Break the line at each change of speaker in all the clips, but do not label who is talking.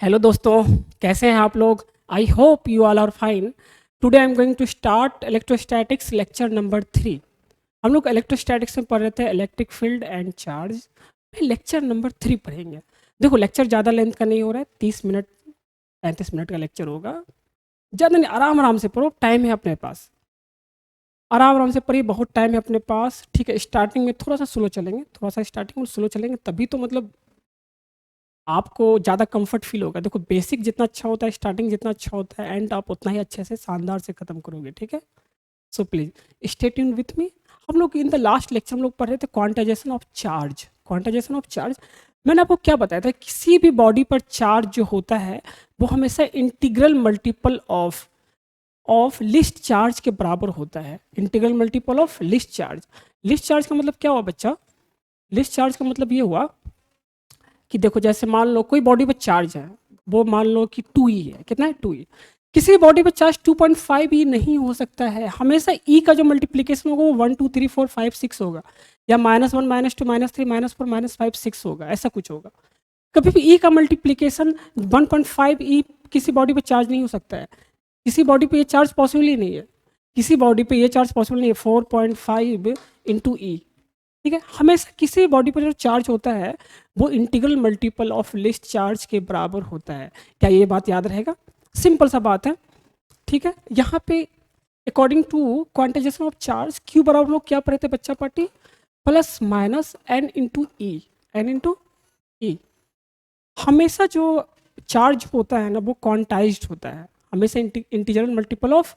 Hello दोस्तों, कैसे हैं आप लोग? I hope you all are fine. Today I am going to start electrostatics lecture number 3। हम लोग इलेक्ट्रोस्टैटिक्स में पढ़ रहे थे electric field and charge. Lecture number 3 पढ़ेंगे। देखो, लेक्चर ज़्यादा लेंथ का नहीं हो रहा है, 30 मिनट 35 मिनट का लेक्चर होगा। ज़्यादा नहीं, आराम आराम से पढ़ो, टाइम है अपने पास। आराम आराम से पढ़िए, बहुत टाइम है अपने पास। ठीक है, स्टार्टिंग में थोड़ा सा स्लो चलेंगे, थोड़ा सा स्टार्टिंग में स्लो चलेंगे, तभी तो मतलब आपको ज़्यादा कंफर्ट फील होगा। देखो, बेसिक जितना अच्छा होता है, स्टार्टिंग जितना अच्छा होता है, एंड आप उतना ही अच्छे से शानदार से ख़त्म करोगे। ठीक है, so please stay tuned with me. हम लोग इन द लास्ट लेक्चर हम लोग पढ़ रहे थे quantization of charge. Quantization of charge मैंने आपको क्या बताया था? किसी भी बॉडी पर चार्ज जो होता है वो हमेशा integral multiple of list charge के बराबर होता है। Integral multiple of list charge. List charge का मतलब क्या हुआ बच्चा? लिस्ट चार्ज का मतलब ये हुआ कि देखो, जैसे मान लो कोई बॉडी पर चार्ज है, वो मान लो कि 2E है। कितना है? 2E। किसी बॉडी पर चार्ज 2.5E नहीं हो सकता है। हमेशा E का जो मल्टीप्लिकेशन होगा वो 1 2 3 4 5 6 होगा, या -1 -2 -3 -4 -5 6 होगा, ऐसा कुछ होगा। कभी भी E का मल्टीप्लिकेशन 1.5E किसी बॉडी पर चार्ज नहीं हो सकता है। किसी बॉडी पे ये चार्ज पॉसिबल ही नहीं है। किसी बॉडी पे ये चार्ज पॉसिबल नहीं है 4.5 इंटू E। ठीक है, हमेशा किसी बॉडी पर जो चार्ज होता है वो integral multiple of list charge के बराबर होता है। क्या ये बात याद रहेगा? सिंपल सा बात है। ठीक है, यहाँ पे according to quantization of charge q बराबर लोग क्या पढ़े थे बच्चा party? Plus minus n into e. N into e. हमेशा जो चार्ज होता है ना वो क्वांटाइज्ड होता है, हमेशा integral multiple of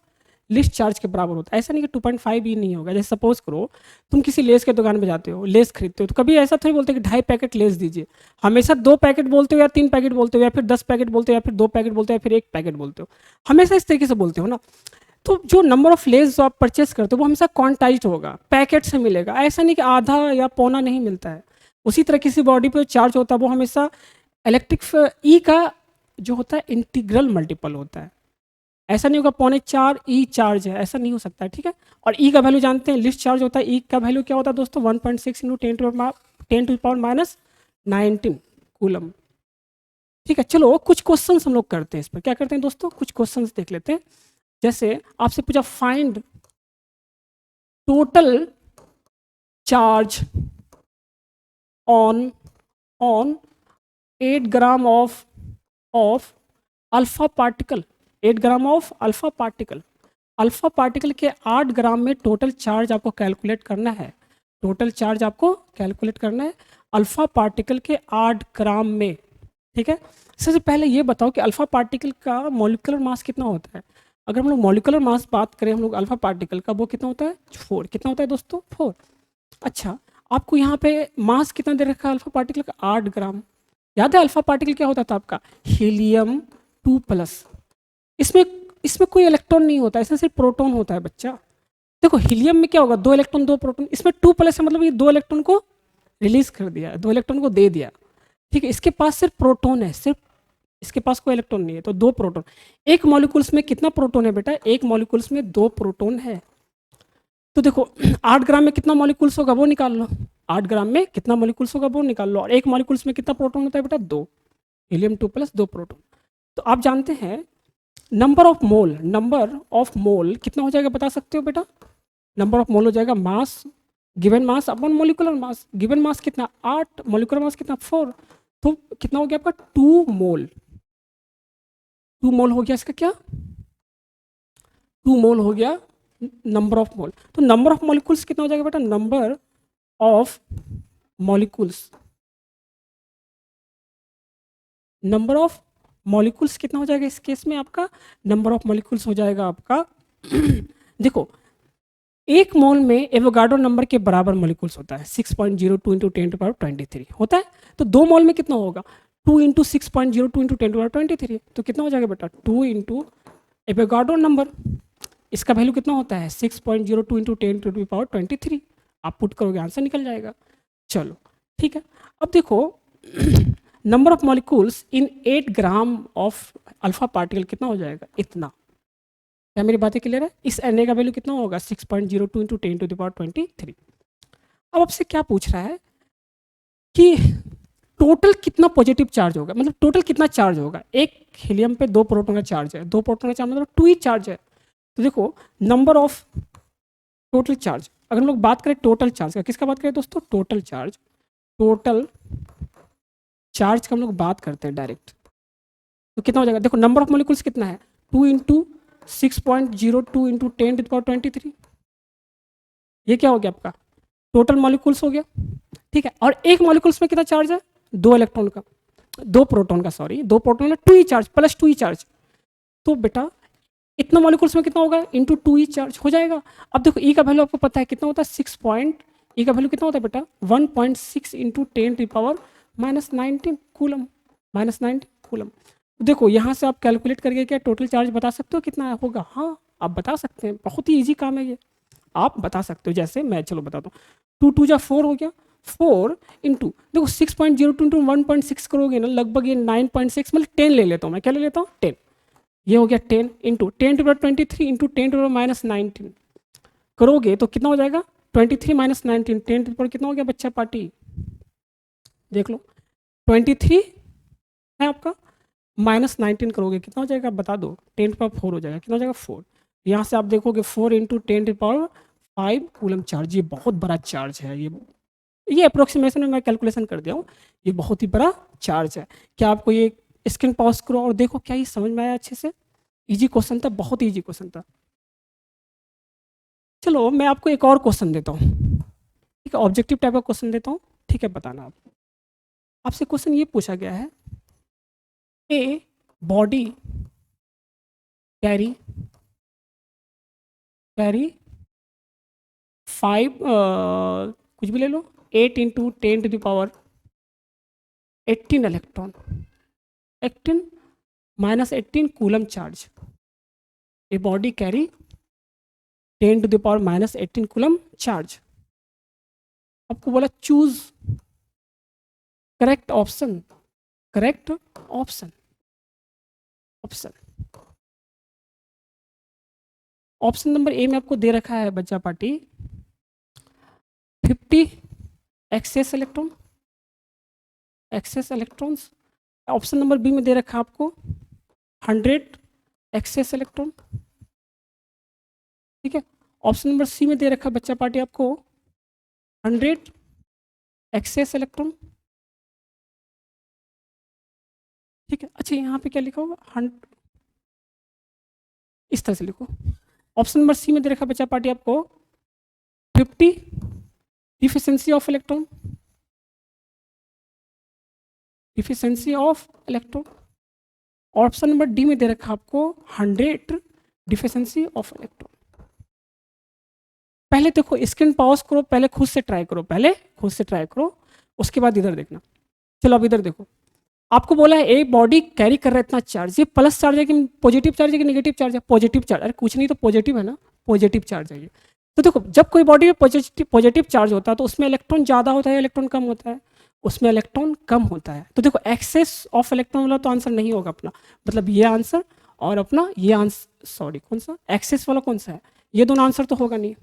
list charge के बराबर होता है। ऐसा नहीं कि 2.5 ही नहीं होगा। जैसे सपोज करो तुम किसी लेस के दुकान में जाते हो, लेस खरीदते हो, तो कभी ऐसा थोड़ी बोलते कि 2.5 पैकेट लेस दीजिए। हमेशा 2 पैकेट बोलते हो, या 3 पैकेट बोलते हो, या फिर 10 पैकेट बोलते हो, या फिर 2 पैकेट बोलते हो, या फिर 1 पैकेट बोलते हो। हमेशा इस तरीके से बोलते हो ना। तो जो नंबर ऑफ लेस जो आप परचेस करते हो वो हमेशा क्वांटाइज्ड होगा, पैकेट से मिलेगा। ऐसा नहीं कि आधा या पौना नहीं मिलता है। उसी तरह किसी बॉडी पर चार्ज होता है वो हमेशा इलेक्ट्रिक ई का जो होता है इंटीग्रल मल्टीपल होता है। ऐसा नहीं होगा 4.4 ई चार्ज है, ऐसा नहीं हो सकता है। ठीक है, और ई का वैल्यू जानते हैं, लिस्ट चार्ज होता है। ई का वैल्यू क्या होता है दोस्तों? 1.6 इंटू 10 टू -19 कूलम। ठीक है, चलो कुछ क्वेश्चन हम लोग करते हैं इस पर। क्या करते हैं दोस्तों? कुछ क्वेश्चन देख लेते हैं। जैसे आपसे पूछा find total charge on on 8 gram of alpha particle. 8 gram of alpha particle. Alpha particle के 8 ग्राम में टोटल चार्ज आपको कैलकुलेट करना है। टोटल चार्ज आपको कैलकुलेट करना है अल्फा पार्टिकल के 8 ग्राम में। ठीक है, सबसे पहले ये बताओ कि अल्फा पार्टिकल का मॉलिक्यूलर मास कितना होता है? अगर हम लोग मॉलिक्यूलर मास बात करें हम लोग अल्फा पार्टिकल का, वो कितना होता है? 4। कितना होता है दोस्तों? 4। अच्छा, आपको यहाँ पे मास कितना दे रखा है अल्फा पार्टिकल का? 8 ग्राम। याद है अल्फा पार्टिकल क्या होता था आपका? हीलियम 2+। इसमें इसमें कोई इलेक्ट्रॉन नहीं होता, इसमें सिर्फ प्रोटॉन होता है बच्चा। देखो, हीलियम में क्या होगा? 2 इलेक्ट्रॉन 2 प्रोटॉन। इसमें 2+ है, मतलब ये 2 इलेक्ट्रॉन को रिलीज कर दिया, 2 इलेक्ट्रॉन को दे दिया। ठीक है, इसके पास सिर्फ प्रोटॉन है, सिर्फ इसके पास कोई इलेक्ट्रॉन नहीं है, तो 2 प्रोटॉन। एक मॉलिक्यूल्स में कितना प्रोटॉन है बेटा? एक मॉलिक्यूल्स में 2 प्रोटॉन है। तो देखो 8 ग्राम में कितना मॉलिक्यूल्स होगा वो निकाल लो। 8 ग्राम में कितना मॉलिक्यूल्स होगा वो निकाल लो। और एक मॉलिक्यूल्स में कितना प्रोटॉन होता है बेटा? 2। Helium 2+ 2 proton. तो आप जानते हैं नंबर ऑफ मोल कितना हो जाएगा, बता सकते हो बेटा? नंबर ऑफ मोल हो जाएगा मास गिवन मास अपन मोलिकुलर मास। गिवन मास कितना? 8। मोलिकुलर मास कितना? 4। तो कितना हो गया आपका? 2 मोल। 2 मोल हो गया इसका क्या? 2 मोल हो गया नंबर ऑफ मोल। तो नंबर ऑफ मॉलिक्यूल्स कितना हो जाएगा बेटा? Number of molecules. Number of molecules कितना हो जाएगा इस केस में? आपका नंबर ऑफ मॉलिक्यूल्स हो जाएगा आपका देखो, एक मोल में एवोगाड्रो नंबर के बराबर मॉलिक्यूल्स होता है। 6.02 इंटू 10⁻23 होता है। तो 2 मोल में कितना होगा? 2 इंटू 6.02 इंटू 10⁻23। तो कितना हो जाएगा बेटा? 2 इंटू एवोगाड्रो नंबर, इसका वैल्यू कितना होता है? 6.02 इंटू 10⁻23। आप पुट करोगे आंसर निकल जाएगा। चलो ठीक है, अब देखो number of molecules in 8 gram of alpha particle कितना हो जाएगा? इतना। क्या मेरी बातें क्लियर है? इस एन का वैल्यू कितना होगा? 6.02 इंटू 10⁻23। अब आपसे क्या पूछ रहा है कि टोटल कितना पॉजिटिव चार्ज होगा, मतलब टोटल कितना चार्ज होगा। एक हीलियम पे 2 प्रोटॉन का चार्ज है, 2 प्रोटॉन का चार्ज मतलब 2 ही चार्ज है। तो देखो नंबर ऑफ टोटल चार्ज, अगर हम लोग बात करें टोटल चार्ज का, किसका बात करें दोस्तों, टोटल चार्ज, टोटल चार्ज का हम लोग बात करते हैं डायरेक्ट, तो कितना हो जाएगा, देखो नंबर ऑफ मॉलिक्यूल्स कितना है, 2 इंटू 6.02 इंटू 10⁻23, ये क्या हो गया आपका टोटल मॉलिक्यूल्स हो गया, ठीक है। और एक मॉलिक्यूल्स में कितना चार्ज है, 2 इलेक्ट्रॉन का, 2 प्रोटॉन का, सॉरी 2 प्रोटॉन में 2 ही चार्ज प्लस 2 ही चार्ज, तो बेटा इतना मॉलिक्यूल्स में कितना होगा, इंटू 2 ही चार्ज हो जाएगा। अब देखो ई का वैल्यू आपको पता है कितना होता है, 6 पॉइंट, ई का वैल्यू कितना होता है बेटा 1.6 इंटू 10⁻⁻19 कूलम, -19 कूलम। देखो यहाँ से आप कैलकुलेट करके क्या टोटल चार्ज बता सकते हो कितना होगा, हाँ आप बता सकते हैं, बहुत ही ईजी काम है ये, आप बता सकते हो। जैसे मैं चलो बताता हूँ, 2 2 जा 4 हो गया, 4 इंटू देखो 6.02 इंटू 1.6 करोगे ना, लगभग ये 9.6 मतलब 10 ले लेता हूँ मैं, क्या ले लेता हूँ 10, ये हो गया 10 इंटू 10⁻23 इंटू 10⁻−19 करोगे तो कितना हो जाएगा 23 - 19, 10 पर कितना हो गया बच्चा पार्टी, देख लो 23 है आपका, -19 करोगे कितना हो जाएगा बता दो, 10⁻4 हो जाएगा, कितना हो जाएगा 4। यहाँ से आप देखोगे 4 इंटू 10⁻5 कूलम चार्ज, ये बहुत बड़ा चार्ज है, ये अप्रोक्सीमेशन में मैं कैलकुलेशन कर दिया हूँ, ये बहुत ही बड़ा चार्ज है। क्या आपको ये स्क्रीन पॉज करो और देखो क्या ये समझ में आया अच्छे से, इजी क्वेश्चन था, बहुत ही इजी क्वेश्चन था। चलो मैं आपको एक और क्वेश्चन देता हूँ, ठीक है, ऑब्जेक्टिव टाइप का क्वेश्चन देता हूँ, ठीक है, बताना आप। आपसे क्वेश्चन ये पूछा गया है, ए बॉडी कैरी 5 कुछ भी ले लो, 8 into 10⁻18 electron, 18 -18 coulomb charge, a body carry 10⁻18 coulomb charge. आपको बोला choose correct option, correct option, option option number A में आपको दे रखा है बच्चा party 50 excess electron, excess electrons. Option number B में दे रखा है आपको 100 एक्सेस इलेक्ट्रॉन, ठीक है। ऑप्शन नंबर सी में दे रखा है बच्चा पार्टी आपको 100 एक्सेस इलेक्ट्रॉन, ठीक है। अच्छा यहाँ पे क्या लिखा होगा, इस तरह से लिखो। ऑप्शन नंबर सी में दे रखा बच्चा पार्टी आपको 50 deficiency of electron, deficiency of electron. Option number D में दे रखा आपको 100 डिफिशिएंसी ऑफ इलेक्ट्रॉन। पहले देखो स्क्रीन पॉज करो, पहले खुद से ट्राई करो, पहले खुद से ट्राई करो, उसके बाद इधर देखना। चलो अब इधर देखो, आपको बोला है एक बॉडी कैरी कर रहा है इतना चार्ज, ये प्लस चार्ज है कि पॉजिटिव चार्ज है कि नेगेटिव चार्ज है, पॉजिटिव चार्ज, अरे कुछ नहीं तो पॉजिटिव है ना, पॉजिटिव चार्ज है ये। तो देखो जब कोई बॉडी में पॉजिटिव चार्ज होता है तो उसमें इलेक्ट्रॉन ज़्यादा होता है, इलेक्ट्रॉन कम होता है, उसमें इलेक्ट्रॉन कम होता है। तो देखो एक्सेस ऑफ इलेक्ट्रॉन वाला तो आंसर नहीं होगा अपना, मतलब ये आंसर और अपना ये आंसर, सॉरी कौन सा एक्सेस वाला कौन सा है, ये दोनों आंसर तो होगा नहीं,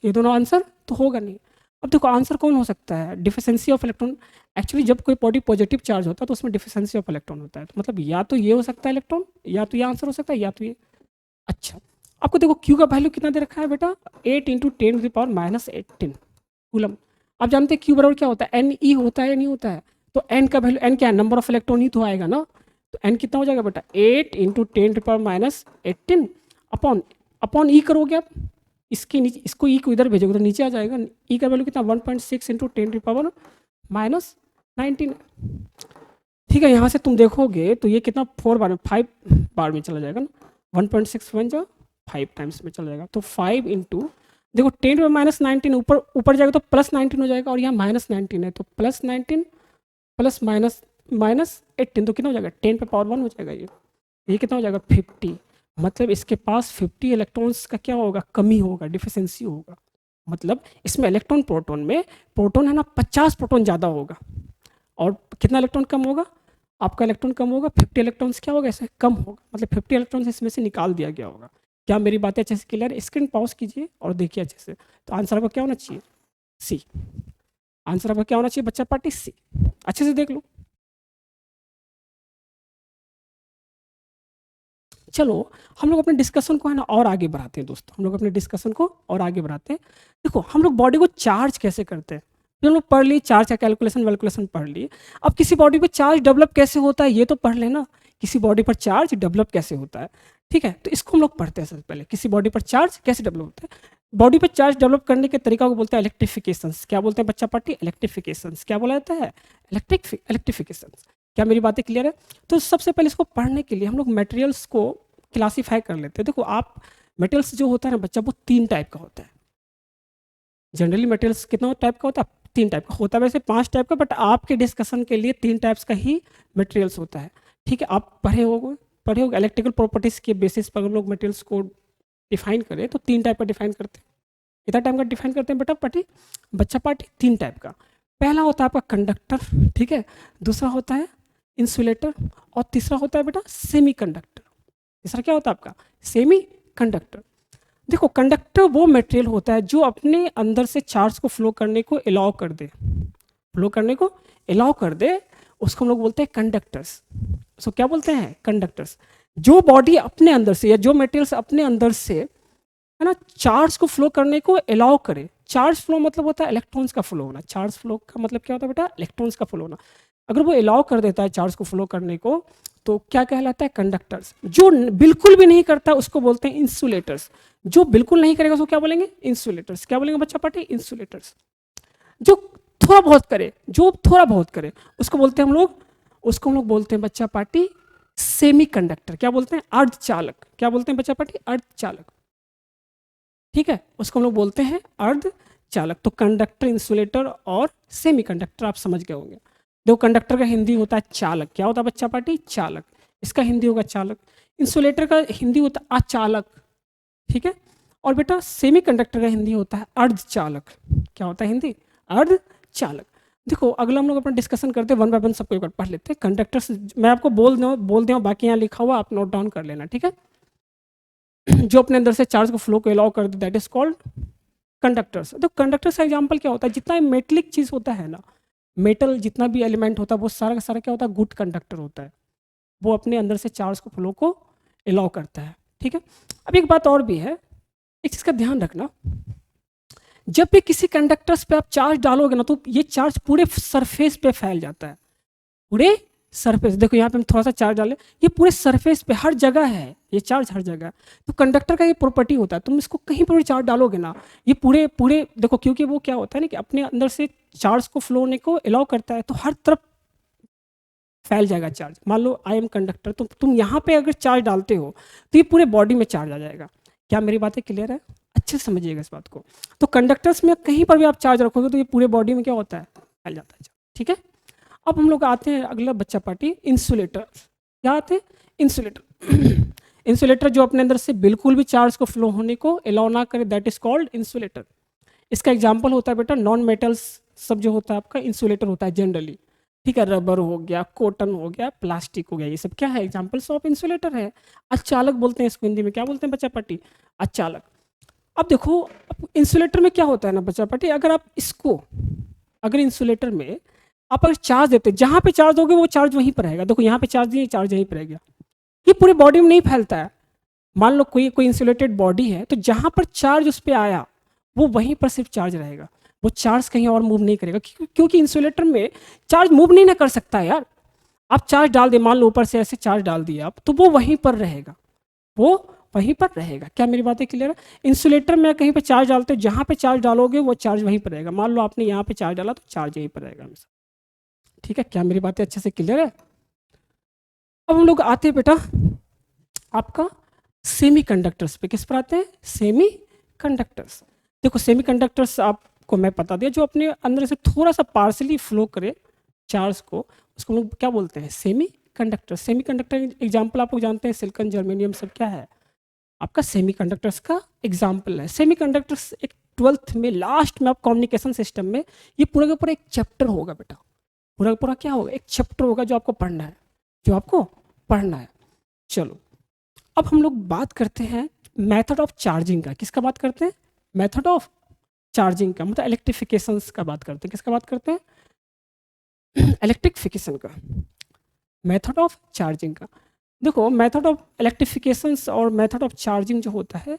ये दोनों आंसर तो होगा नहीं। अब देखो आंसर कौन हो सकता है, डिफिशिएंसी ऑफ इलेक्ट्रॉन। एक्चुअली जब कोई बॉडी पॉजिटिव चार्ज होता है तो उसमें डिफिशिएंसी ऑफ इलेक्ट्रॉन होता है, तो मतलब या तो ये हो सकता है इलेक्ट्रॉन, या तो ये आंसर हो सकता है, या तो ये। अच्छा आपको देखो क्यू का वैल्यू कितना दे रखा है बेटा 8 इंटू 10⁻−18 कूलम। आप जानते हैं क्यू बराबर क्या होता है, एन ई होता है या नहीं होता है, तो एन का वैल्यू, एन क्या है नंबर ऑफ इलेक्ट्रॉन ही तो आएगा ना, तो एन कितना हो जाएगा बेटा 8 इंटू 10⁻−18 अपॉन ई करोगे आप, इसके नीचे इसको ई को इधर भेजोगे तो नीचे आ जाएगा, ई का वैल्यू कितना 1.6 इंटू 10⁻−19, ठीक है। यहाँ से तुम देखोगे तो ये कितना 4 बार में 5 बार में चला जाएगा ना, 1.6 बन जाओ 5 टाइम्स में चला जाएगा, तो 5 इंटू देखो 10⁻−19 ऊपर ऊपर जाएगा तो +19 हो जाएगा, और यहाँ -19 है तो +19 प्लस -18 तो कितना हो जाएगा 10⁻1 हो जाएगा, ये कितना हो जाएगा 50, मतलब इसके पास 50 इलेक्ट्रॉन्स का क्या होगा, कमी होगा, डिफिशिएंसी होगा। मतलब इसमें इलेक्ट्रॉन प्रोटॉन में, प्रोटॉन है ना 50 प्रोटॉन ज़्यादा होगा, और कितना इलेक्ट्रॉन कम होगा, आपका इलेक्ट्रॉन कम होगा, 50 इलेक्ट्रॉन्स क्या होगा ऐसे कम होगा, मतलब 50 इलेक्ट्रॉन्स इसमें से निकाल दिया गया होगा। क्या मेरी बातें अच्छे से क्लियर है, स्क्रीन पॉज कीजिए और देखिए अच्छे से। तो आंसर आपका क्या होना चाहिए, सी, आंसर आपका क्या होना चाहिए बच्चा पार्टी, सी, अच्छे से देख लो। चलो हम लोग अपने डिस्कशन को है ना और आगे बढ़ाते हैं दोस्तों, हम लोग अपने डिस्कशन को और आगे बढ़ाते हैं। देखो हम लोग बॉडी को चार्ज कैसे करते हैं, फिर हम लोग पढ़ लिए चार्ज का कैलकुलेशन वैलकुलेशन पढ़ लिए। अब किसी बॉडी पे चार्ज डेवलप कैसे होता है ये तो पढ़ लेना, किसी बॉडी पर चार्ज डेवलप कैसे होता है, ठीक है। तो इसको हम लोग पढ़ते हैं सबसे पहले, किसी बॉडी पर चार्ज कैसे डेवलप होता है। बॉडी पर चार्ज डेवलप करने के तरीका को बोलते हैं इलेक्ट्रिफिकेशंस। क्या बोलते हैं बच्चा पार्टी, इलेक्ट्रिफिकेशंस। क्या बोला जाता है, इलेक्ट्रिफिकेशंस। क्या मेरी बातें क्लियर है। तो सबसे पहले इसको पढ़ने के लिए हम लोग मटेरियल्स को क्लासीफाई कर लेते हैं। देखो आप मटेरियल्स जो होता है ना बच्चा, वो 3 टाइप का होता है। जनरली मटेरियल्स कितना टाइप का होता है, 3 टाइप का होता है, वैसे 5 टाइप का, बट आपके डिस्कशन के लिए 3 टाइप्स का ही मटेरियल्स होता है, ठीक है। आप पढ़े होगे इलेक्ट्रिकल प्रॉपर्टीज के बेसिस पर हम लोग मटेरियल्स को डिफाइन करें तो 3 टाइप का डिफाइन करते हैं। कितना टाइप का डिफाइन करते हैं बेटा पार्टी, बच्चा पार्टी, 3 टाइप का। पहला होता है आपका कंडक्टर, ठीक है। दूसरा होता है इंसुलेटर, और तीसरा होता है बेटा सेमी कंडक्टर। तीसरा क्या होता है आपका, सेमी कंडक्टर। देखो कंडक्टर वो मटेरियल होता है जो अपने अंदर से चार्ज को फ्लो करने को अलाउ कर दे, फ्लो करने को अलाउ कर दे, उसको हम लोग बोलते हैं कंडक्टर्स। उसको क्या बोलते हैं, कंडक्टर्स। जो बॉडी अपने अंदर से या जो मटेरियल्स अपने अंदर से है ना चार्ज को फ्लो करने को अलाउ करे। चार्ज फ्लो मतलब होता है इलेक्ट्रॉन्स का फ्लो होना। चार्ज फ्लो का मतलब क्या होता है बेटा, इलेक्ट्रॉन्स का फ्लो होना। अगर वो अलाउ कर देता है चार्ज को फ्लो करने को तो क्या कहलाता है, कंडक्टर्स। जो बिल्कुल भी नहीं करता उसको बोलते हैं इंसुलेटर्स। जो बिल्कुल नहीं करेगा उसको क्या बोलेंगे, इंसुलेटर्स। क्या बोलेंगे बच्चा पार्टी, इंसुलेटर्स। जो थोड़ा बहुत करे, जो थोड़ा बहुत करे उसको बोलते हैं हम लोग, उसको हम लोग बोलते हैं बच्चा पार्टी सेमी कंडक्टर। क्या बोलते हैं, अर्धचालक। क्या बोलते हैं बच्चा पार्टी, अर्धचालक, ठीक है। उसको हम लोग बोलते हैं अर्धचालक। तो कंडक्टर, इंसुलेटर और सेमी कंडक्टर आप समझ गए होंगे। देखो कंडक्टर का हिंदी होता है चालक। क्या होता है बच्चा पार्टी, चालक। इसका हिंदी होगा चालक। इंसुलेटर का हिंदी होता है अचालक, ठीक है। और बेटा सेमी कंडक्टर का हिंदी होता है अर्धचालक। क्या होता है हिंदी, अर्धचालक। देखो अगला हम लोग अपना डिस्कशन करते हैं, वन बाय वन सबको एक बार पढ़ लेते हैं। कंडक्टर्स मैं आपको बोल दूँ बाकी यहाँ लिखा हुआ आप नोट डाउन कर लेना, ठीक है। जो अपने अंदर से चार्ज को फ्लो को अलाउ कर दे दैट इज कॉल्ड कंडक्टर्स। तो कंडक्टर्स का एग्जांपल क्या होता है, जितना मेटलिक चीज़ होता है ना, मेटल जितना भी एलिमेंट होता है वो सारा का सारा क्या होता है, गुड कंडक्टर होता है। वो अपने अंदर से चार्ज को फ्लो को अलाउ करता है, ठीक है। अब एक बात और भी है, एक चीज़ का ध्यान रखना, जब भी किसी कंडक्टर्स पे आप चार्ज डालोगे ना तो ये चार्ज पूरे सरफेस पे फैल जाता है, पूरे सरफेस। देखो यहाँ पे हम थोड़ा सा चार्ज डालें, ये पूरे सरफेस पे हर जगह है, ये चार्ज हर जगह है। तो कंडक्टर का ये प्रॉपर्टी होता है, तुम इसको कहीं पर भी चार्ज डालोगे ना ये पूरे पूरे देखो, क्योंकि वो क्या होता है ना कि अपने अंदर से चार्ज को फ्लो होने को अलाउ करता है, तो हर तरफ फैल जाएगा चार्ज। मान लो आई एम कंडक्टर, तो तुम यहाँ पे अगर चार्ज डालते हो तो ये पूरे बॉडी में चार्ज आ जाएगा। क्या मेरी बातें क्लियर है, अच्छे से समझिएगा इस बात को। तो कंडक्टर्स में कहीं पर भी आप चार्ज रखोगे तो ये पूरे बॉडी में क्या होता है, फैल जाता है, ठीक है। अब हम लोग आते हैं अगला बच्चा पार्टी, इंसुलेटर। क्या आते हैं, इंसुलेटर। इंसुलेटर जो अपने अंदर से बिल्कुल भी चार्ज को फ्लो होने को अलाउ ना करे दैट इज कॉल्ड इंसुलेटर। इसका एग्जांपल होता है बेटा नॉन मेटल्स सब जो होता है आपका इंसुलेटर होता है जनरली, ठीक है। रबर हो गया, कॉटन हो गया, प्लास्टिक हो गया, ये सब क्या है, एग्जाम्पल्स ऑफ इंसुलेटर है। अचालक बोलते हैं इसको हिंदी में। क्या बोलते हैं बच्चा पार्टी, अचालक। अब देखो इंसुलेटर में क्या होता है ना बच्चा पार्टी, अगर आप इसको अगर इंसुलेटर में आप अगर चार्ज देते, जहाँ पे चार्ज दोगे वो चार्ज वहीं पर रहेगा। देखो यहाँ पे चार्ज दिए, चार्ज यहीं पर रहेगा, ये पूरे बॉडी में नहीं फैलता है। मान लो कोई इंसुलेटेड बॉडी है तो जहाँ पर चार्ज उस पर आया वो वहीं पर सिर्फ चार्ज रहेगा, वो चार्ज कहीं और मूव नहीं करेगा, क्योंकि इंसुलेटर में चार्ज मूव नहीं ना कर सकता है यार। आप चार्ज डाल दे, मान लो ऊपर से ऐसे चार्ज डाल दिया आप, तो वो वहीं पर रहेगा, वो वहीं पर रहेगा। क्या मेरी बातें क्लियर है। इंसुलेटर में कहीं पे चार्ज डालते हो, जहाँ पे चार्ज डालोगे वो चार्ज वहीं पर रहेगा। मान लो आपने यहाँ पे चार्ज डाला तो चार्ज यहीं पर रहेगा हमेशा, ठीक है। क्या मेरी बातें अच्छे से क्लियर है। अब हम लोग आते हैं बेटा आपका सेमी कंडक्टर्स पे। किस पर आते हैं, सेमी कंडक्टर्स। देखो सेमी कंडक्टर्स आपको मैं बता दिया, जो अपने अंदर से थोड़ा सा पार्सली फ्लो करे चार्ज को, उसको हम लोग क्या बोलते हैं, semi conductor. Semi conductor example आप लोग जानते हैं सिलिकॉन, जर्मेनियम सब क्या है आपका सेमी कंडक्टर्स का एग्जाम्पल है। सेमी कंडक्टर्स एक 12th में लास्ट में आप कम्युनिकेशन सिस्टम में ये पूरा का पूरा एक चैप्टर होगा बेटा, पूरा का पूरा क्या होगा, एक चैप्टर होगा जो आपको पढ़ना है, जो आपको पढ़ना है। चलो अब हम लोग बात करते हैं मेथड ऑफ चार्जिंग का। किसका बात करते हैं, मेथड ऑफ चार्जिंग का, मतलब इलेक्ट्रिफिकेशंस का बात करते हैं। किसका बात करते हैं, इलेक्ट्रिफिकेशन का, मेथड ऑफ चार्जिंग का। देखो मेथड ऑफ इलेक्ट्रिफिकेशंस और मेथड ऑफ चार्जिंग जो होता है,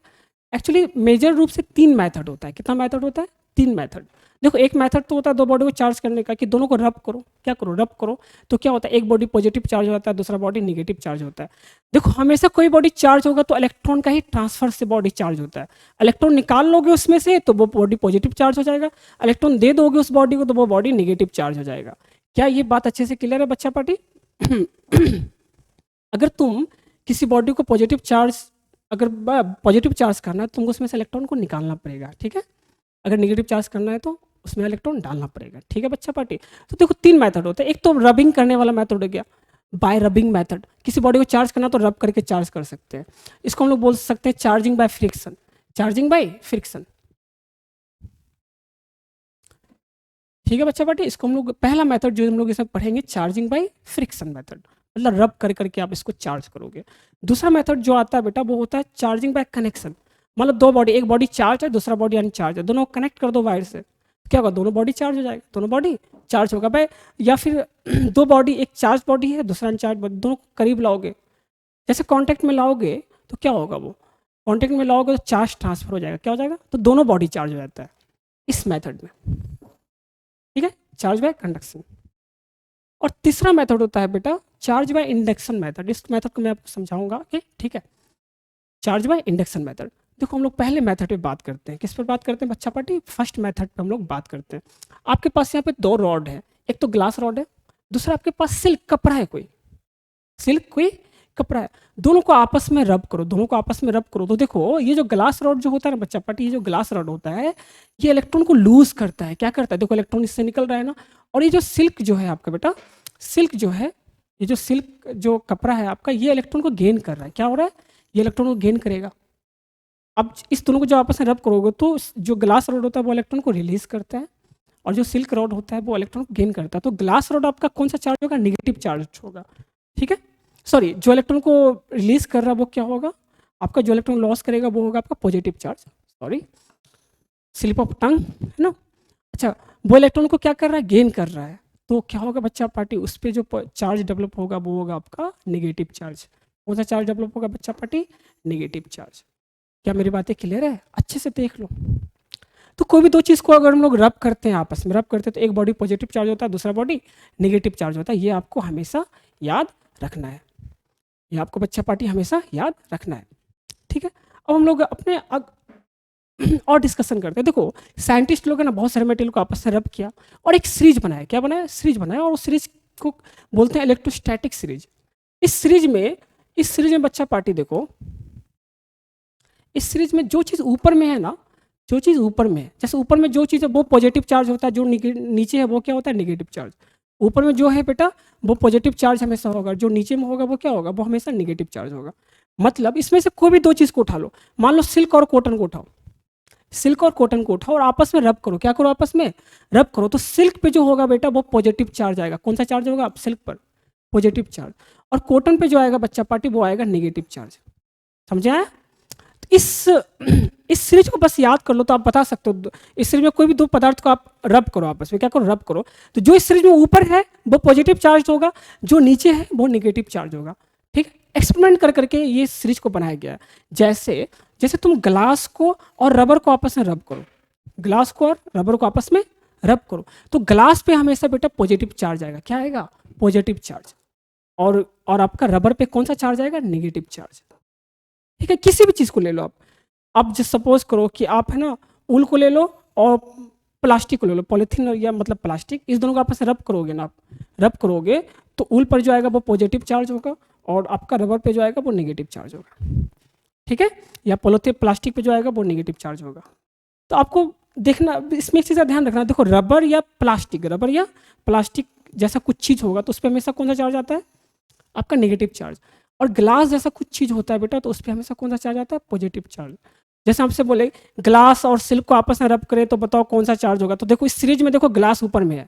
एक्चुअली मेजर रूप से 3 मेथड होता है। कितना मेथड होता है? 3 मेथड। देखो एक मेथड तो होता है दो बॉडी को चार्ज करने का, कि दोनों को रब करो। क्या करो? रब करो। तो क्या होता है, एक बॉडी पॉजिटिव चार्ज होता है, दूसरा बॉडी नेगेटिव चार्ज होता है। देखो हमेशा कोई बॉडी चार्ज होगा तो इलेक्ट्रॉन का ही ट्रांसफर से बॉडी चार्ज होता है। इलेक्ट्रॉन निकाल लोगे उसमें से तो वो बॉडी पॉजिटिव चार्ज हो जाएगा, इलेक्ट्रॉन दे दोगे उस बॉडी को तो वो बॉडी नेगेटिव चार्ज हो जाएगा। क्या ये बात अच्छे से क्लियर है बच्चा पार्टी? अगर तुम किसी बॉडी को पॉजिटिव चार्ज, अगर पॉजिटिव चार्ज करना है तो तुमको उसमें से इलेक्ट्रॉन को निकालना पड़ेगा, ठीक है। अगर नेगेटिव चार्ज करना है तो उसमें इलेक्ट्रॉन डालना पड़ेगा, ठीक है बच्चा पार्टी। तो देखो 3 मेथड होते हैं। एक तो रबिंग करने वाला मेथड हो गया, बाय रबिंग मेथड। किसी बॉडी को चार्ज करना तो रब करके चार्ज कर सकते हैं। इसको हम लोग बोल सकते हैं charging by friction. Charging by friction, ठीक है बच्चा पार्टी। इसको हम लोग पहला मेथड जो हम लोग इसमें पढ़ेंगे, चार्जिंग बाय फ्रिक्शन मेथड, मतलब रब कर करके आप इसको चार्ज करोगे। दूसरा मेथड जो आता है बेटा वो होता है चार्जिंग बाय कनेक्शन। मतलब दो बॉडी, एक बॉडी चार्ज है दूसरा बॉडी अनचार्ज है, दोनों कनेक्ट कर दो वायर से, क्या होगा? दोनों बॉडी चार्ज हो जाएगा, दोनों बॉडी चार्ज होगा भाई। या फिर दो बॉडी, एक चार्ज बॉडी है दूसरा अनचार्ज बॉडी, दोनों को करीब लाओगे, जैसे कॉन्टैक्ट में लाओगे तो क्या होगा? वो कॉन्टैक्ट में लाओगे तो चार्ज ट्रांसफर हो जाएगा, क्या हो जाएगा? तो दोनों बॉडी चार्ज हो जाता है इस मेथड में, ठीक है, चार्ज बाय कंडक्शन। और तीसरा मेथड होता है बेटा चार्ज बाय इंडक्शन मेथड। इस मेथड को मैं आपको समझाऊंगा कि ठीक है, चार्ज बाय इंडक्शन मेथड। देखो हम लोग पहले मेथड पे बात करते हैं। किस पर बात करते हैं बच्चा पार्टी? फर्स्ट मेथड पे हम लोग बात करते हैं। आपके पास यहाँ पे 2 रॉड है, एक तो ग्लास रॉड है, दूसरा आपके पास सिल्क कपड़ा है, कोई सिल्क कोई कपड़ा है। दोनों को आपस में रब करो, दोनों को आपस में रब करो। तो देखो ये जो ग्लास रॉड जो होता है ना बच्चा पार्टी, ये जो ग्लास रॉड होता है ये इलेक्ट्रॉन को लूज करता है। क्या करता है? देखो इलेक्ट्रॉन इससे निकल रहा है ना, और ये जो सिल्क जो है आपका बेटा, सिल्क जो है, ये जो सिल्क जो कपड़ा है आपका, ये इलेक्ट्रॉन को गेन कर रहा है। क्या हो रहा है? ये इलेक्ट्रॉन को गेन करेगा। अब इस दोनों को जो आपस में रब करोगे तो जो ग्लास रॉड होता है वो इलेक्ट्रॉन को रिलीज करता है, और जो सिल्क रॉड होता है वो इलेक्ट्रॉन को गेन करता है। तो ग्लास रॉड आपका कौन सा चार्ज होगा? निगेटिव चार्ज होगा, ठीक है। सॉरी, जो इलेक्ट्रॉन को रिलीज कर रहा है वो क्या होगा? आपका जो इलेक्ट्रॉन लॉस करेगा वो होगा आपका positive charge. Sorry, slip of tongue, है ना। अच्छा, वो इलेक्ट्रॉन को क्या कर रहा है? गेन कर रहा है। तो क्या होगा बच्चा पार्टी? उस पर जो चार्ज डेवलप होगा वो होगा आपका नेगेटिव चार्ज। कौन सा चार्ज डेवलप होगा बच्चा पार्टी? Negative charge. क्या मेरी बातें क्लियर है? अच्छे से देख लो। तो कोई भी दो चीज़ को अगर हम लोग रब करते हैं, आपस में रब करते हैं, तो एक बॉडी पॉजिटिव चार्ज होता है, दूसरा बॉडी नेगेटिव चार्ज होता है। ये आपको हमेशा याद रखना है, ये आपको बच्चा पार्टी हमेशा याद रखना है, ठीक है। अब हम लोग अपने और डिस्कशन करते हैं। देखो साइंटिस्ट लोग है ना, बहुत सारे मटेरियल को आपस में रब किया और एक सीरीज बनाया। क्या बनाया? सीरीज बनाया, और उस सीरीज को बोलते हैं इलेक्ट्रोस्टैटिक सीरीज। इस सीरीज में बच्चा पार्टी देखो, इस सीरीज में जो चीज़ ऊपर में है ना, जो चीज़ ऊपर में है, जैसे ऊपर में जो चीज़ है वो पॉजिटिव चार्ज होता है, जो नीचे है वो क्या होता है? Negative charge. ऊपर में जो है बेटा वो पॉजिटिव चार्ज हमेशा होगा, जो नीचे में होगा वो क्या होगा? वो हमेशा नेगेटिव चार्ज होगा। मतलब इसमें से कोई भी दो चीज़ को उठा लो, मान लो सिल्क और कॉटन को उठाओ, सिल्क और कॉटन को उठाओ और आपस में रब करो। क्या करो? आपस में रब करो। तो सिल्क पे जो होगा बेटा वो पॉजिटिव चार्ज आएगा। कौन सा चार्ज होगा? सिल्क पर पॉजिटिव चार्ज। और कॉटन पे जो आएगा बच्चा पार्टी वो आएगा नेगेटिव चार्ज। समझे आया? तो इस सीरीज को बस याद कर लो तो आप बता सकते हो। इस सीरीज में कोई भी दो पदार्थ को आप रब करो आपस में। क्या करो? रब करो। तो जो इस सीरीज में ऊपर है वो पॉजिटिव चार्ज होगा, जो नीचे है वो नेगेटिव चार्ज होगा, ठीक है। एक्सपेरिमेंट कर करके ये सीरीज को बनाया गया है। जैसे जैसे तुम ग्लास को और रबर को आपस में रब करो, ग्लास को और रबर को आपस में रब करो, तो ग्लास पे हमेशा बेटा पॉजिटिव चार्ज आएगा। क्या आएगा? Positive charge. और आपका रबर पे कौन सा चार्ज आएगा? नेगेटिव चार्ज, ठीक है। किसी भी चीज़ को ले लो आप जस्ट सपोज करो कि आप है ना ऊल को ले लो और प्लास्टिक को ले लो, पॉलीथीन या मतलब प्लास्टिक, इस दोनों को आपस में रब करोगे ना, आप रब करोगे तो ऊल पर जो आएगा वो पॉजिटिव चार्ज होगा और आपका रबर पे जो आएगा वो नेगेटिव चार्ज होगा, ठीक है। या पॉलीथीन प्लास्टिक पे जो आएगा वो नेगेटिव चार्ज होगा। तो आपको देखना, इसमें एक चीज़ का ध्यान रखना। देखो रबर या प्लास्टिक जैसा कुछ चीज़ होगा तो उस पर हमेशा कौन सा चार्ज आता है? आपका नेगेटिव चार्ज। और ग्लास जैसा कुछ चीज़ होता है बेटा तो उस पर हमेशा कौन सा चार्ज आता है? Positive charge. जैसे आपसे बोले ग्लास और सिल्क को आपस में रब करें तो बताओ कौन सा चार्ज होगा? तो देखो इस सीरीज में देखो ग्लास ऊपर में है,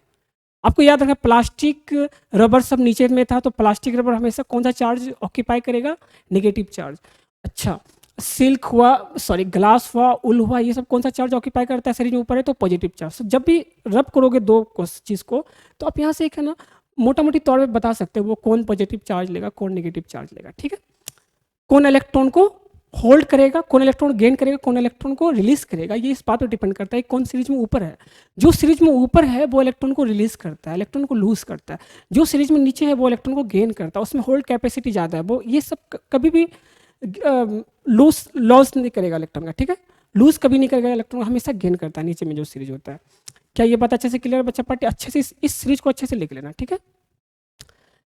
आपको याद रखना प्लास्टिक रबर सब नीचे में था, तो प्लास्टिक रबर हमेशा कौन सा चार्ज ऑक्यूपाई करेगा? Negative charge. अच्छा, सिल्क हुआ, सॉरी ग्लास हुआ, उल हुआ, ये सब कौन सा चार्ज ऑक्यूपाई करता है? सीरीज में ऊपर है तो पॉजिटिव चार्ज। जब भी रब करोगे दो चीज़ को तो आप यहाँ से एक है ना मोटा मोटी तौर पे बता सकते हैं वो कौन पॉजिटिव चार्ज लेगा, कौन नेगेटिव चार्ज लेगा, ठीक है। कौन इलेक्ट्रॉन को होल्ड करेगा, कौन इलेक्ट्रॉन गेन करेगा, कौन इलेक्ट्रॉन को रिलीज करेगा, ये इस बात पर डिपेंड करता है कौन सीरीज में ऊपर है। जो सीरीज में ऊपर है वो इलेक्ट्रॉन को रिलीज करता है, इलेक्ट्रॉन को लूज करता है। जो सीरीज में नीचे है वो इलेक्ट्रॉन को गेन करता है, उसमें होल्ड कैपेसिटी ज़्यादा है, वो ये सब कभी भी लॉस नहीं करेगा इलेक्ट्रॉन का, ठीक है। लूज कभी नहीं करेगा इलेक्ट्रॉन, हमेशा गेन करता है नीचे में जो सीरीज होता है। क्या ये बात अच्छे से क्लियर बच्चा पार्टी? अच्छे से इस सीरीज को अच्छे से लिख लेना, ठीक है।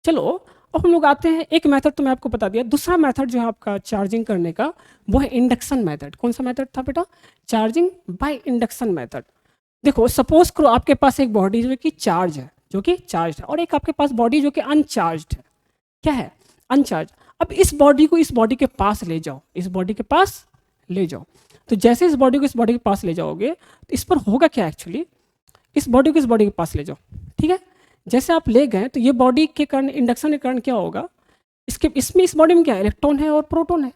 चलो अब हम लोग आते हैं, एक मेथड तो मैं आपको बता दिया, दूसरा मेथड जो है आपका चार्जिंग करने का वो है इंडक्शन मेथड। कौन सा मेथड था बेटा? Charging by induction method. देखो सपोज करो आपके पास एक बॉडी जो कि चार्ज है, और एक आपके पास बॉडी जो कि अनचार्ज्ड है। क्या है? अनचार्ज। अब इस बॉडी को इस बॉडी के पास ले जाओ, इस बॉडी के पास ले जाओ। तो जैसे इस बॉडी को इस बॉडी के पास ले जाओगे तो इस पर होगा क्या एक्चुअली, इस बॉडी को इस बॉडी के पास ले जाओ, ठीक है। जैसे आप ले गए तो ये बॉडी के कारण, इंडक्शन के कारण क्या होगा, इसमें इस बॉडी में क्या है, इलेक्ट्रॉन है और प्रोटॉन है।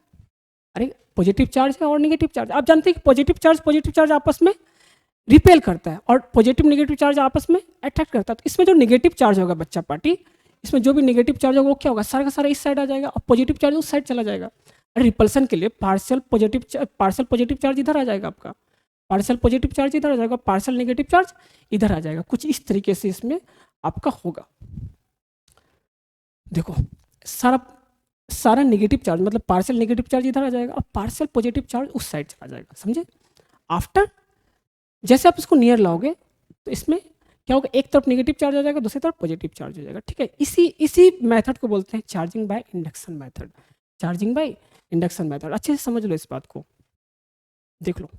अरे पॉजिटिव चार्ज है और नेगेटिव चार्ज। आप जानते हैं कि पॉजिटिव चार्ज आपस में रिपेल करता है और पॉजिटिव नेगेटिव चार्ज आपस में अट्रैक्ट करता है। तो इसमें जो नेगेटिव चार्ज होगा बच्चा पार्टी, इसमें जो भी नेगेटिव चार्ज होगा वो क्या होगा, सारा का सारा इस साइड आ जाएगा और पॉजिटिव चार्ज उस साइड चला जाएगा। अरे रिपल्सन के लिए पार्शियल पॉजिटिव चार्ज इधर आ जाएगा आपका, पार्शियल पॉजिटिव चार्ज इधर आ जाएगा, पार्शियल नेगेटिव चार्ज इधर आ जाएगा। कुछ इस तरीके से इसमें आपका होगा। देखो सारा नेगेटिव चार्ज मतलब पार्शियल नेगेटिव चार्ज इधर आ जाएगा और पार्शियल पॉजिटिव चार्ज उस साइड चला जाएगा, समझे। आफ्टर जैसे आप इसको नियर लाओगे तो इसमें क्या होगा, एक तरफ नेगेटिव चार्ज आ जाएगा, दूसरी तरफ पॉजिटिव चार्ज हो जाएगा, ठीक है। इसी मेथड को बोलते हैं charging by induction method. Charging by induction method अच्छे से समझ लो इस बात को, देख लो,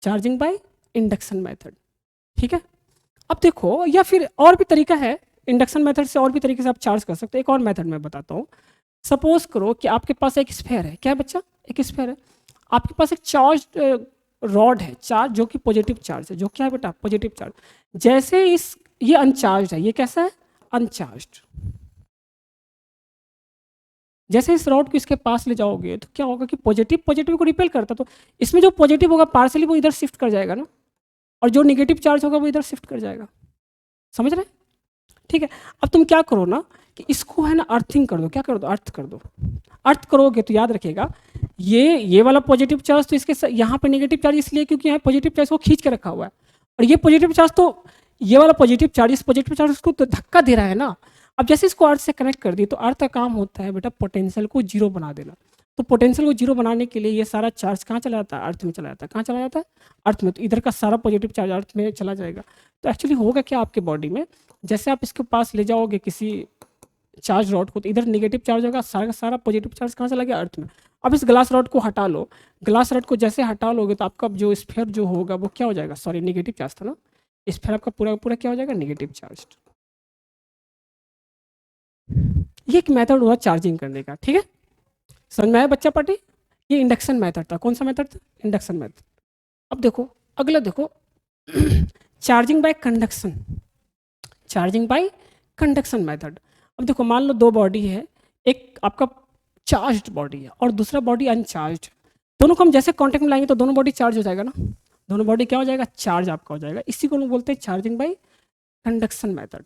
चार्जिंग बाय इंडक्शन मेथड, ठीक है। अब देखो, या फिर और भी तरीका है, इंडक्शन मेथड से और भी तरीके से आप चार्ज कर सकते हो। एक और मेथड मैं बताता हूँ। सपोज करो कि आपके पास एक स्फेयर है, क्या है बच्चा, एक स्फेयर है, आपके पास एक चार्ज रॉड है, चार्ज जो कि पॉजिटिव चार्ज है, जो क्या है बेटा, पॉजिटिव चार्ज। जैसे ये अनचार्ज है, ये कैसा है, अनचार्ज्ड। जैसे इस रॉड को इसके पास ले जाओगे तो क्या होगा कि पॉजिटिव को रिपेल करता, तो इसमें जो पॉजिटिव होगा पार्सली वो इधर शिफ्ट कर जाएगा ना, और जो नेगेटिव चार्ज होगा वो इधर शिफ्ट कर जाएगा, समझ रहे, ठीक है। अब तुम क्या करो ना कि इसको है ना अर्थिंग कर दो, क्या कर दो, अर्थ कर दो। अर्थ करोगे तो याद रखिएगा ये वाला पॉजिटिव चार्ज तो इसके यहाँ पे नेगेटिव चार्ज इसलिए क्योंकि यहाँ पॉजिटिव चार्ज को खींच के रखा हुआ है, और ये पॉजिटिव चार्ज तो ये वाला पॉजिटिव चार्ज इस पॉजिटिव चार्ज उसको तो धक्का दे रहा है ना। अब जैसे इसको अर्थ से कनेक्ट कर दी तो अर्थ का काम होता है बेटा पोटेंशियल को जीरो बना देना। तो पोटेंशियल को जीरो बनाने के लिए ये सारा चार्ज कहाँ चला जाता है, अर्थ में चला जाता है। कहाँ चला जाता है, अर्थ में। तो इधर का सारा पॉजिटिव चार्ज अर्थ में चला जाएगा। तो एक्चुअली होगा क्या आपके बॉडी में, जैसे आप इसके पास ले जाओगे किसी चार्ज रॉड को तो इधर नेगेटिव चार्ज होगा, सारा का सारा पॉजिटिव चार्ज कहाँ चला गया, अर्थ में। अब इस ग्लास रॉड को हटा लो, ग्लास रॉड को जैसे हटा लोगे तो आपका जो स्फीयर जो होगा वो क्या हो जाएगा, सॉरी नेगेटिव चार्ज था ना, स्फीयर आपका पूरा पूरा क्या हो जाएगा, नेगेटिव चार्ज। ये एक मेथड हुआ चार्जिंग करने का, ठीक है, समझ में आया बच्चा पार्टी। ये इंडक्शन मेथड था। कौन सा मेथड था, इंडक्शन मेथड। अब देखो अगला देखो charging by conduction, charging by conduction method. अब देखो मान लो दो बॉडी है, एक आपका चार्ज्ड बॉडी है और दूसरा बॉडी अनचार्ज्ड। दोनों को हम जैसे कांटेक्ट में लाएंगे तो दोनों बॉडी चार्ज हो जाएगा ना, दोनों बॉडी क्या हो जाएगा, चार्ज आपका हो जाएगा। इसी को हम बोलते हैं चार्जिंग बाय कंडक्शन मेथड,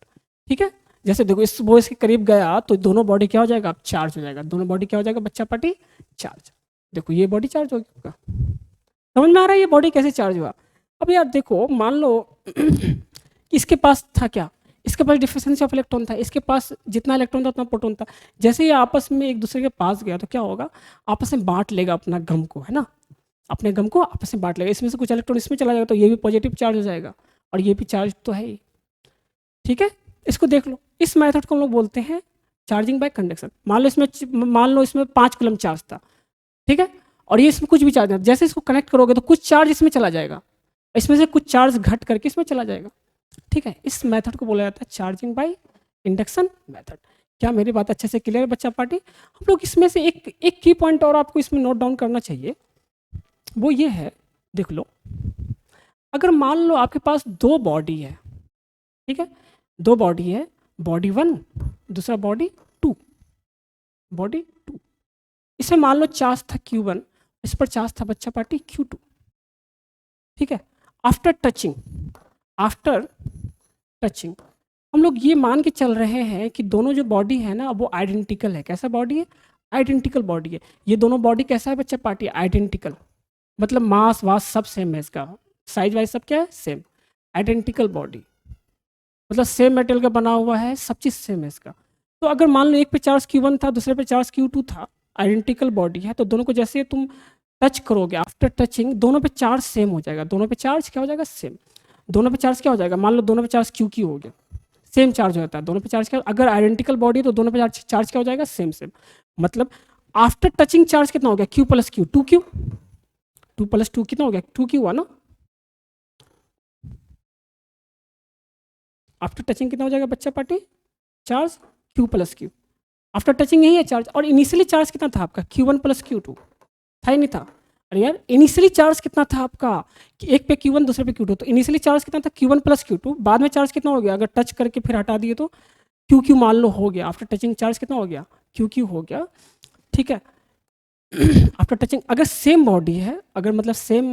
ठीक है। जैसे देखो इस वो इसके करीब गया तो दोनों बॉडी क्या हो जाएगा, अब चार्ज हो जाएगा, दोनों बॉडी क्या हो जाएगा बच्चा पार्टी, चार्ज। देखो ये बॉडी चार्ज हो गया, समझ में आ रहा है ये बॉडी कैसे चार्ज हुआ। अब यार देखो मान लो इसके पास था क्या, इसके पास डिफिशिएंसी ऑफ इलेक्ट्रॉन था, इसके पास जितना इलेक्ट्रॉन था उतना प्रोटॉन था। जैसे ये आपस में एक दूसरे के पास गया तो क्या होगा, आपस में बांट लेगा अपना गम को, है ना, अपने गम को आपस में बांट लेगा। इसमें से कुछ इलेक्ट्रॉन इसमें चला जाएगा तो ये भी पॉजिटिव चार्ज हो जाएगा और ये भी चार्ज तो है ही, ठीक है। इसको देख लो, इस मेथड को हम लोग बोलते हैं चार्जिंग बाय कंडक्शन। मान लो इसमें 5 कूलम चार्ज था, ठीक है, और ये इसमें कुछ भी चार्ज नहीं, जैसे इसको कनेक्ट करोगे तो कुछ चार्ज इसमें चला जाएगा, इसमें से कुछ चार्ज घट करके इसमें चला जाएगा, ठीक है। इस मेथड को बोला जाता है चार्जिंग बाय इंडक्शन मेथड। क्या मेरी बात अच्छे से क्लियर बच्चा पार्टी। हम लोग इसमें से एक की पॉइंट और आपको इसमें नोट डाउन करना चाहिए, वो ये है, देख लो अगर मान लो आपके पास दो बॉडी है, ठीक है, दो बॉडी है, बॉडी 1 दूसरा बॉडी 2, बॉडी 2। इसमें मान लो चार्ज था Q1, इस पर चार्ज था बच्चा पार्टी Q2, ठीक है। आफ्टर टचिंग हम लोग ये मान के चल रहे हैं कि दोनों जो बॉडी है ना वो आइडेंटिकल है। कैसा बॉडी है? आइडेंटिकल बॉडी है। ये दोनों बॉडी कैसा है बच्चा पार्टी? आइडेंटिकल, मतलब मास वास सब सेम है, इसका साइज वाइज सब क्या है? सेम। आइडेंटिकल बॉडी मतलब सेम मेटेरियल का बना हुआ है, सब चीज़ सेम है इसका। तो अगर मान लो एक पे चार्ज Q1 था, दूसरे पे चार्ज Q2 था, आइडेंटिकल बॉडी है, तो दोनों को जैसे तुम टच करोगे, आफ्टर टचिंग दोनों पे चार्ज सेम हो जाएगा। दोनों पे चार्ज क्या हो जाएगा? सेम। दोनों पे चार्ज क्या हो जाएगा? मान लो दोनों पे चार्ज Q हो गया, सेम चार्ज होता है दोनों पे चार्ज। क्या अगर आइडेंटिकल बॉडी है तो दोनों पे चार्ज क्या हो जाएगा? Same same. मतलब आफ्टर टचिंग चार्ज कितना हो गया? Q plus Q, 2Q। 2 plus 2 कितना हो गया? 2Q हुआ ना। आफ्टर टचिंग कितना हो जाएगा बच्चा party? Charge Q plus Q। After touching यही है चार्ज। और इनिशियली चार्ज कितना था आपका? Q1 प्लस Q2 था ही नहीं था? अरे यार इनिशियली चार्ज कितना था आपका? कि एक पे Q1 दूसरे पे Q2, तो इनिशियली चार्ज कितना था? Q1 plus Q2। बाद में चार्ज कितना हो गया? अगर टच करके फिर हटा दिए तो QQ मान लो हो गया। आफ्टर टचिंग चार्ज कितना हो गया? QQ हो गया, ठीक है। आफ्टर टचिंग अगर सेम बॉडी है, अगर मतलब सेम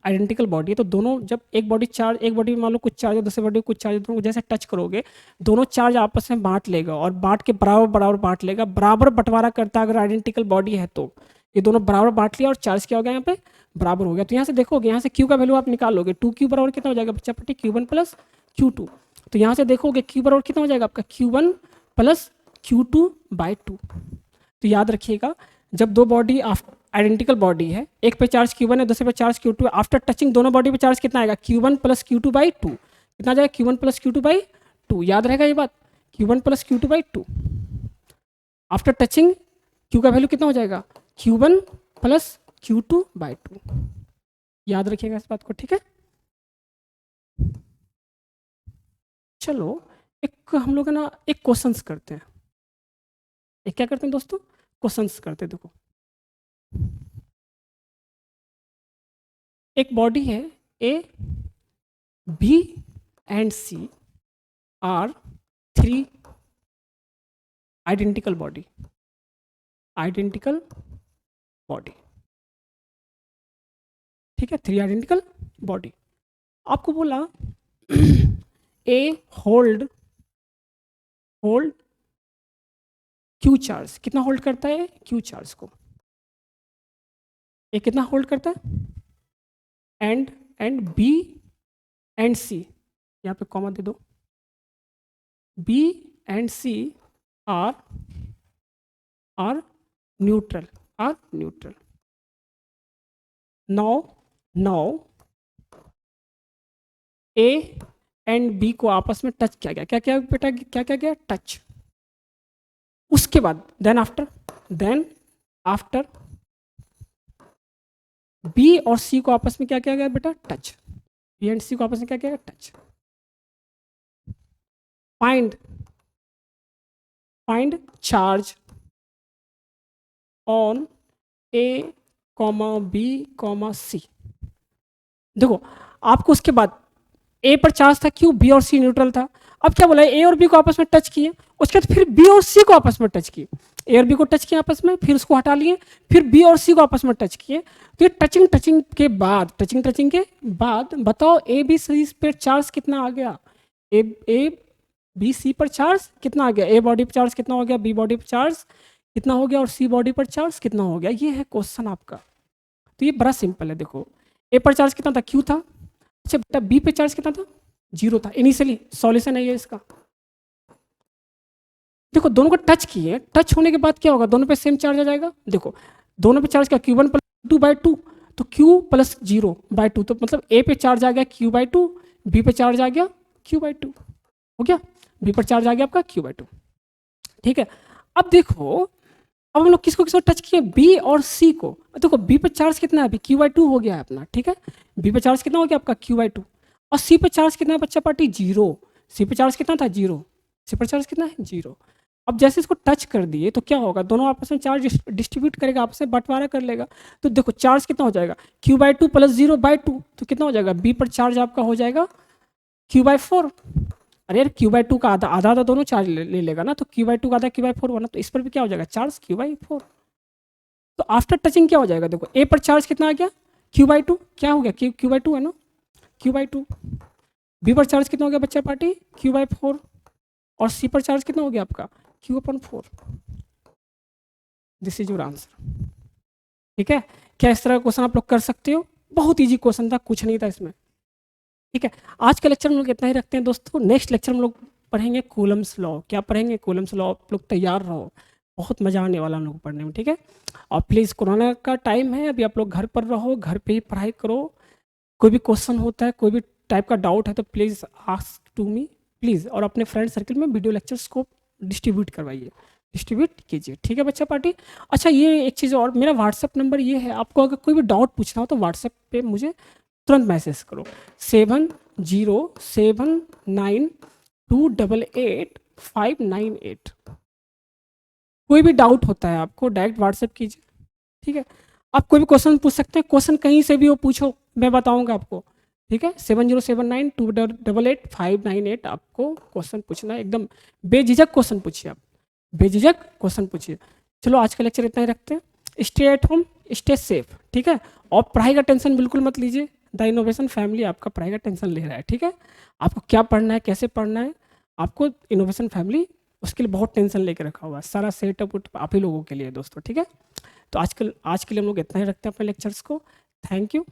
आइडेंटिकल बॉडी है, तो दोनों जब एक बॉडी चार्ज, एक बॉडी में मान लो कुछ चार्ज है, दूसरी बॉडी में कुछ चार्ज है, दोनों को जैसे टच करोगे दोनों चार्ज आपस में बांट लेगा, और बांट के बराबर बराबर बांट लेगा। बराबर बंटवारा करता है अगर आइडेंटिकल बॉडी है तो। ये दोनों बराबर बांट लिया और चार्ज क्या हो गया यहाँ पे? बराबर हो गया। तो यहाँ से देखोगे, यहाँ से Q का वैल्यू आप निकालोगे, 2Q बराबर कितना हो जाएगा बच्चा पट्टी? Q1 plus Q2। तो यहाँ से देखोगे Q बराबर कितना हो जाएगा आपका? Q1 plus Q2 by 2। तो याद रखिएगा, जब दो बॉडी आइडेंटिकल बॉडी है, एक पे चार्ज Q1 है, दूसरे पे चार्ज Q2 है, आफ्टर टचिंग दोनों बॉडी पे चार्ज कितना आएगा? Q1 plus Q2 by 2। कितना जाएगा? Q1 plus Q2 by 2। याद रहेगा ये बात? Q1 plus Q2 by 2। After touching Q का वैल्यू कितना हो जाएगा? Q1 plus Q2 by 2। याद रखिएगा इस बात को, ठीक है। चलो एक हम लोग ना एक क्वेश्चंस करते हैं। एक क्या करते हैं दोस्तों? क्वेश्चंस करते हैं। देखो एक बॉडी है A, B and C are 3 identical body. Identical body, ठीक है, 3 आइडेंटिकल बॉडी। आपको बोला A होल्ड Q चार्ज। कितना होल्ड करता है Q चार्ज को? A कितना होल्ड करता है? एंड B एंड C, यहाँ पे कॉमा दे दो। B and C are neutral, now A and B को आपस में टच किया गया। क्या क्या बेटा? क्या क्या गया? टच। उसके बाद देन आफ्टर B और C को आपस में क्या किया गया बेटा? टच। B एंड C को आपस में क्या किया गया? Touch. Find charge on A, B, C। देखो आपको उसके बाद A पर चार्ज था Q, B और C न्यूट्रल था। अब क्या बोला? A और B को आपस में टच किए, उसके बाद फिर B और C को आपस में टच किए। A और B को टच किए आपस में, फिर उसको हटा लिए, फिर B और C को आपस में टच किए। तो ये टचिंग के बाद बताओ A, B, C पर चार्ज कितना आ गया? A, B, C पर चार्ज कितना आ गया? A बॉडी पर चार्ज कितना हो गया? B बॉडी पर चार्ज कितना हो गया? और C बॉडी पर चार्ज कितना हो गया? ये है क्वेश्चन आपका। तो ये बड़ा सिंपल है। देखो A पर चार्ज कितना था? Q था। अच्छा बेटा B पे चार्ज कितना था? 0 था इनिशियली। सॉल्यूशन है ये इसका। देखो दोनों को टच किए, टच होने के बाद क्या होगा? दोनों पे सेम चार्ज आ जाएगा। देखो दोनों पे चार्ज क्या? Q1 प्लस Q2 बाई 2, तो Q प्लस 0 बाई 2, तो मतलब A पे चार्ज आ गया Q बाई 2, B पे चार्ज आ गया Q बाई 2। हो गया? B पर चार्ज आ गया आपका Q बाई 2, ठीक है। अब देखो, अब हम लोग किसको किसको टच किए? B और C को। देखो B पे चार्ज कितना है अभी? Q बाई 2 हो गया है अपना, ठीक है। B पे चार्ज कितना हो गया आपका? Q by 2। और C पे चार्ज कितना है बच्चा पार्टी? 0। C पे चार्ज कितना था? 0। C पर चार्ज कितना है? 0। अब जैसे इसको टच कर दिए तो क्या होगा? दोनों आपस में चार्ज डिस्ट्रीब्यूट करेगा, आपस में बंटवारा कर लेगा। तो देखो चार्ज कितना हो जाएगा? Q बाई 2 प्लस 0 बाई 2, तो कितना हो जाएगा? B पर चार्ज आपका हो जाएगा Q बाई 4। अरे यार Q बाई 2 का आधा आधा दोनों चार्ज ले लेगा ना, तो Q बाई 2 का आधा Q बाई 4 होना, तो इस पर भी क्या हो जाएगा? Charge Q by 4। तो आफ्टर टचिंग क्या हो जाएगा? देखो A पर चार्ज कितना आ गया? Q by 2। क्या हो गया? Q बाई 2 है ना, Q बाई 2। B पर चार्ज कितना हो गया बच्चा पार्टी? Q by 4। और सी पर चार्ज कितना हो गया आपका Q/4। This is your answer. ठीक है, क्या इस तरह का क्वेश्चन आप लोग कर सकते हो? बहुत ईजी क्वेश्चन था, कुछ नहीं था इसमें। ठीक है, आज का लेक्चर हम लोग इतना ही रखते हैं दोस्तों। नेक्स्ट लेक्चर हम लोग पढ़ेंगे कूलम्स लॉ। क्या पढ़ेंगे? Coulomb's law. आप लोग तैयार रहो, बहुत मजा आने वाला हम लोग पढ़ने में। ठीक है, और प्लीज़ कोरोना का टाइम है, अभी आप लोग घर पर रहो, घर पे ही पढ़ाई करो। कोई भी क्वेश्चन होता है, कोई भी टाइप का डाउट है तो please ask to me please. और अपने फ्रेंड सर्कल में वीडियो लेक्चर्स को डिस्ट्रीब्यूट करवाइए, डिस्ट्रीब्यूट कीजिए। ठीक है बच्चा पार्टी। अच्छा, ये एक चीज़ और, मेरा व्हाट्सअप नंबर ये है, आपको अगर कोई भी डाउट पूछना हो तो व्हाट्सएप पे मुझे तुरंत मैसेज करो 7079288598। कोई भी डाउट होता है आपको डायरेक्ट व्हाट्सएप कीजिए। ठीक है, आप कोई भी क्वेश्चन पूछ सकते हैं, क्वेश्चन कहीं से भी वो पूछो, मैं बताऊंगा आपको। ठीक है, 7079288598 आपको क्वेश्चन पूछना है, एकदम बेझिझक क्वेश्चन पूछिए आप, बेझिझक क्वेश्चन पूछिए। चलो आज का लेक्चर इतना ही रखते हैं। Stay at home, stay safe. ठीक है, और पढ़ाई का टेंशन बिल्कुल मत लीजिए, द इनोवेशन फैमिली आपका पढ़ाई का टेंशन ले रहा है। ठीक है, आपको क्या पढ़ना है, कैसे पढ़ना है, आपको इनोवेशन फैमिली उसके लिए बहुत टेंशन लेके रखा हुआ है, सारा सेटअप आप ही लोगों के लिए दोस्तों। ठीक है, तो आज के लिए हम लोग इतना ही रखते हैं अपने लेक्चर्स को। Thank you.